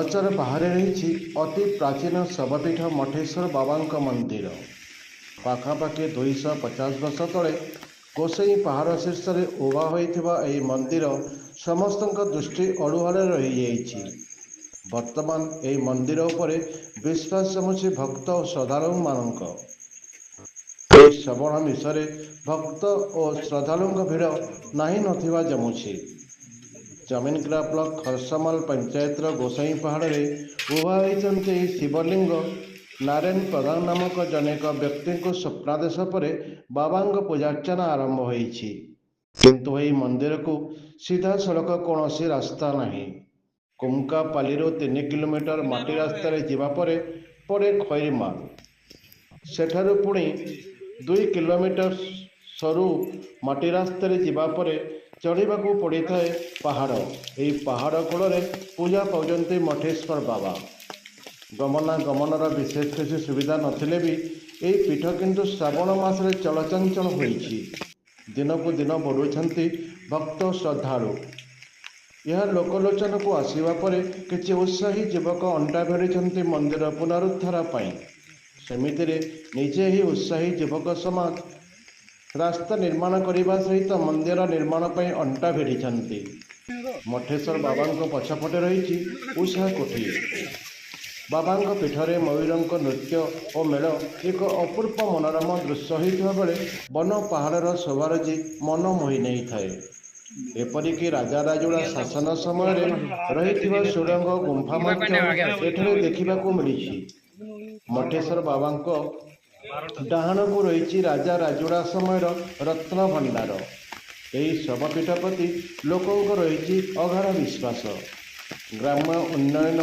तालचर बाहर रही अति प्राचीन शवपीठ मठेश्वर बाबा मंदिर पाखापाखि 250 वर्ष तले गोसाई पहाड़ शीर्ष में उभा होता मंदिर समस्त दृष्टि अड़ुआल रही वर्तमान यह मंदिर उपर विश्वास जमुची भक्त और श्रद्धालु मानक श्रवण मिशरे भक्त और श्रद्धालु भिड़ नहीं नथिबा जमुची। जमीनग्रा ब्लॉक खरसामाल पंचायतर गोसाई पहाड़ में उभा होती शिवलिंग नारायण प्रधान नामक जनेक व्यक्ति को स्वप्नादेश पर बाबा पूजार्चना आरंभ होती किंतु यह मंदिर को सीधा सड़क कौन रास्ता नहीं। कुमकापाली 3 किलोमीटर माटी रास्तार जावापर पड़े खैरीमाल सेठारु पुणी 2 किलोमीटर सरू माटी रास्तार जावापर चढ़ा पड़ी था पहाड़। यही पहाड़ कूल पूजा पाते मठेश्वर बाबा गमनागमन विशेष किसी सुविधा नथिले भी यही पीठ किंतु श्रावण मासरे चलचंचल होइछि। दिनकू दिन बढ़ुछंती भक्त श्रद्धालु। यह लोकलोचन को आसवा पर किसी उत्साही युवक अंटा भिड़ी मंदिर पुनरुद्धार पाई। सेमिति निजे ही उत्साही युवक समाज रास्ता निर्माण करने सहित मंदिर निर्माण पर अंटा भिड़ी। मठेश्वर बाबा पछपटे रही उषा कोठी। बाबा पीठरे मयूर नृत्य और मेल एक अपूर्व मनोरम दृश्य होता बेले वन पहाड़र शोभारजी मन मोहि नहीं थाए। एपरिक राजा राजुड़ा शासन समय रही सुरंग गुंफा एठारे देखा मिली। मठेश्वर बाबा डाहाण को रही राजा राजुड़ा समय रत्न भंडार। यही शवपीठ प्रति लोकों रही अगाध विश्वास। ग्राम्य उन्नयन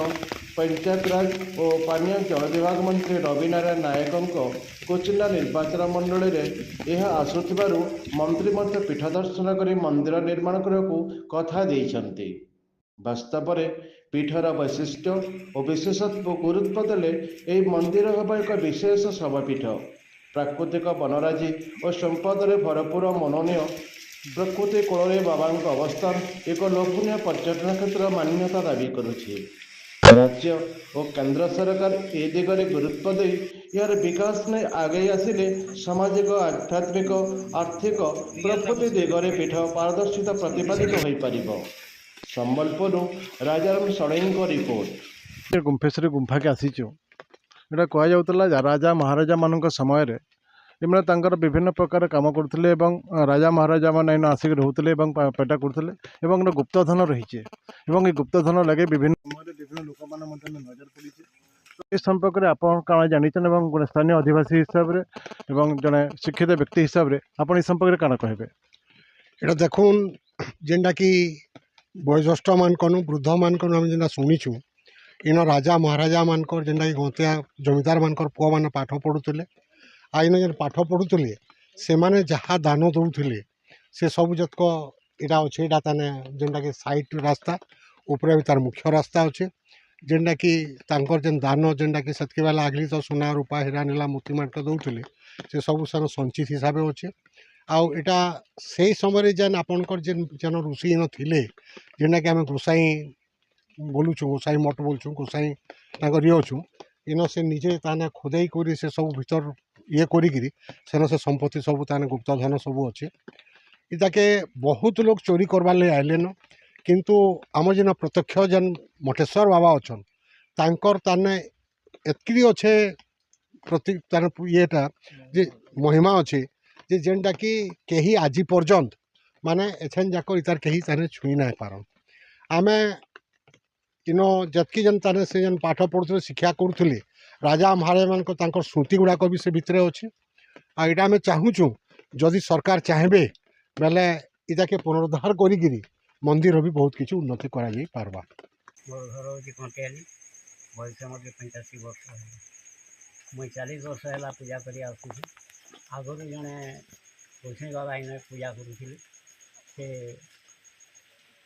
पंचायतराज और पानीय जल विभाग मंत्री रवि नारायण नायकों कोचिला निर्वाचन मंडल में यह आसुथिबारु मंत्री मत पीठ दर्शन कर मंदिर निर्माण करने को कथा देइछन्ति। वास्तव में पीठर वैशिष्ट्य और विशेषत्व गुरुत्व देले यह मंदिर होगा एक विशेष शवपीठ। प्राकृतिक वनराजी और संपद भरपूर मनोनीय प्रकृति कूल बाबा अवस्थान एक लोभनीय पर्यटन क्षेत्र मान्यता दाबी करुछि। राज्य और केंद्र सरकार ए दिगरे गुरुत्व दे यार विकास में आगे आसिले सामाजिक आध्यात्मिक आर्थिक प्रकृति दिगरे पीठ पारदर्शिता प्रतिपादित हो पारिबो। संबलपुर राजाराम षडंग रिपोर्ट। गुंफेश्वरी गुंफा के आसीचु एटा कह जाउतला राजा महाराजा मानक समय रे एमने तांकर विभिन्न प्रकार काम करथिले एवं राजा महाराजा माने आसिक रहउतले एवं पेटा करथिले एवं गुप्तधन रहिचे एवं ए गुप्तधन लगे विभिन्न समय विभिन्न लोक मान मते नजर पड़िचे। तो इस संपर्क रे आपण काना जानिचन एवं स्थानीय आदिवासी हिसाब रे एवं जने शिक्षित व्यक्ति हिसाब रे आपण इस संपर्क रे काना कहबे? एटा देखुन जेंडा कि वयोज्येष्ठ मानकनु वृद्ध मानकनु हम जेंडा सुनिछु इन राजा महाराजा मानकर जेंडा कि गंतिया जमीदार मानकर पुआ मान पाठ पढ़ुतले आइन जेन पाठ पढ़ुतले से माने जहाँ दान दौले से सब जतक इटा अच्छे इटा ताने जेनटा कि साइड रास्ता ऊपर भी तार मुख्य रास्ता अच्छे जेनटा कि तांकर जेन दान जेनटा कि सेतके बेला आगली तो सोना रूपा हीरा नीला मोती मार्क दौले से सब सन संचित हिसाब से अच्छे आउ इटा से समय जेन आपणकर जेन जेन ऋषि इन थिले जेनटा कि आम गोसाई बोलुछु गोसाई मठ बोलछु गोसाई तांकर ये अच्छु इन से निजे ताने खोदाई करी से सब भीतर ये करी सेन से संपत्ति सब ताने गुप्तधन सब अच्छे इताके बहुत लोग चोरी करवार लगे आइलेन किंतु आम जेन प्रत्यक्ष जेन मठेश्वर बाबा अच्छन तांकर ताने एतकी अच्छे प्रति ताने येटा जे महिमा अच्छे जे जेनटा कि कहीं आज पर्यंत माने एछन जाक इतार कहीं ताने छुई ना पारन। आमे इनो जतकी जन ताने से जन पाठ पढ़ुले शिक्षा करुले राजा महाराजा मान तांकर स्मृति गुड़ाक भी से भितर अच्छे आ इटा आम चाहूँ जदि सरकार चाहेबे बेले इटा के पुनरुद्धार करी मंदिर भी बहुत किसी उन्नति करा जाई पारबा। मोर घर होची कंटियाली बयस मते 85 वर्ष है मुई 40 वर्ष है पूजा करी आसुची। आगुरी जने गोसाई बाबा इन पूजा करुथिले से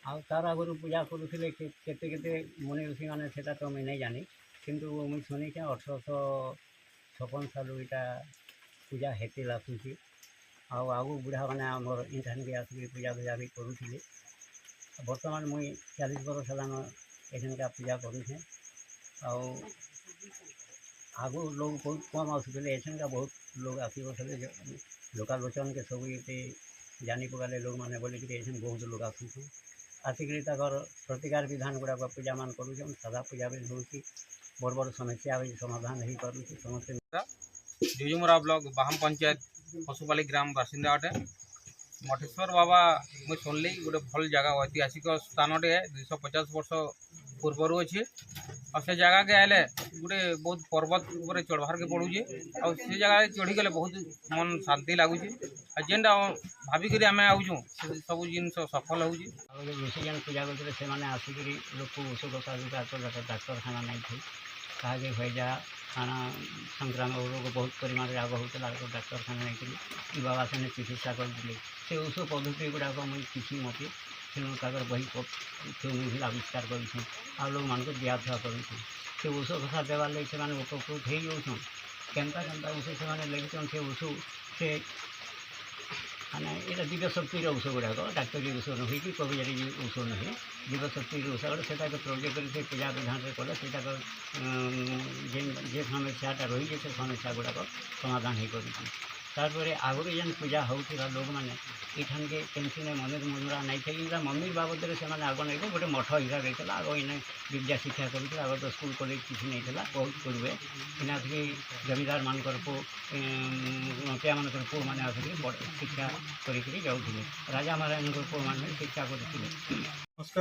आ तार आगुरी पूजा करुथिले केते केते मुनि ऋषि माने सेटा तो मैं नहीं जानी किंतु मुई सुनी के 1856 साल इटा पूजा हेते आसुची। आगु बुढ़ा मैंने आमर इंठान भी आसिक पूजा पूजा भी करुले। बर्तमान मुई 40 वर्ष है एखन का पूजा करुचे। ଆଉ ଆଗରୁ ଲୋକ ବହୁତ କମ୍ ଆସୁଥିଲେ ଏଛେନକା ବହୁତ ଲୋକ ଆସି ବସିଲେ ଲୋକାଲୋଚନ के ସବୁ ଏତେ ଜାନି ପକାଲେ ଲୋକମାନେ ବୋଲିକିରି ଏଛେନ୍ ବହୁତ ଲୋକ ଆସୁଛନ୍ ଆସିକିରି ତାଙ୍କର ପ୍ରତିକାର ବିଧାନ ଗୁଡ଼ାକ ପୂଜାମାନ କରୁଛନ୍ ସାଧା ପୂଜା ବି ହେଉଛି ବଡ଼ ବଡ଼ ସମସ୍ୟା ବି ସମାଧାନ ହେଇପାରୁଛି ସମସ୍ତେ जुजुमुरा ब्लॉक बाहम पंचायत पशुपाली ग्राम बासिंदा अटे मठेश्वर बाबा मुझे शुणली गोटे भल जगह ऐतिहासिक स्थान टे 250 वर्ष पूर्वर अच्छे और से जगह के आए गोटे बहुत पर्वत उपर चढ़वार के पड़ूचे और से जगह चढ़ीगले बहुत मन शांति लगुच जेनटा भाविक आम आउचु सब जिन सफल हो ऋषि जन पूजा करते से आसिक लोक ଔଷଧ डाक्तखाना नहीं थी कहा भैजा खाना संक्रामक रोग बहुत परिमाण आग होता डाक्तखाना नहीं बाबा से चिकित्सा करते से ଔଷଧ पद्धति गुड़ाक मुझे किसी मते तेणु बही मुझे आविष्कार कर लोक मान दियाथुआ कर से ଔଷଧ कथा देवार लगे से उपकृत हो जाऊन केन्ता केन्ता ଔଷଧ से लगे से ଔଷଧ से माने ये दिव्य शक्ति ଔଷଧ गुड़ाक डाक्तरी ଔଷଧ नुहे कि कविजारी ଔଷଧ नुहे दिव्य शक्ति ଔଷଧ से प्रयोग कर पूजा विधान से कले से जे समस्याटा रही है से समस्या गुड़ाक समाधान हो कर तारपर आगुरी जेन पूजा होता लोक मैंने ईठान के केमती मंदिर मुंद्रा नहीं थे इनका मंदिर बाबद से आग नहीं थे गोटे मठ हिसाब होता आग इन विद्या शिक्षा करते आग तो स्कूल कॉलेज किसी नहीं था बहुत पूर्वे इना जमीदार मानकर पु नटिया मानकर पु मैंने आसिक शिक्षा कर जाऊे राजा महाराजा पु मैंने शिक्षा करते।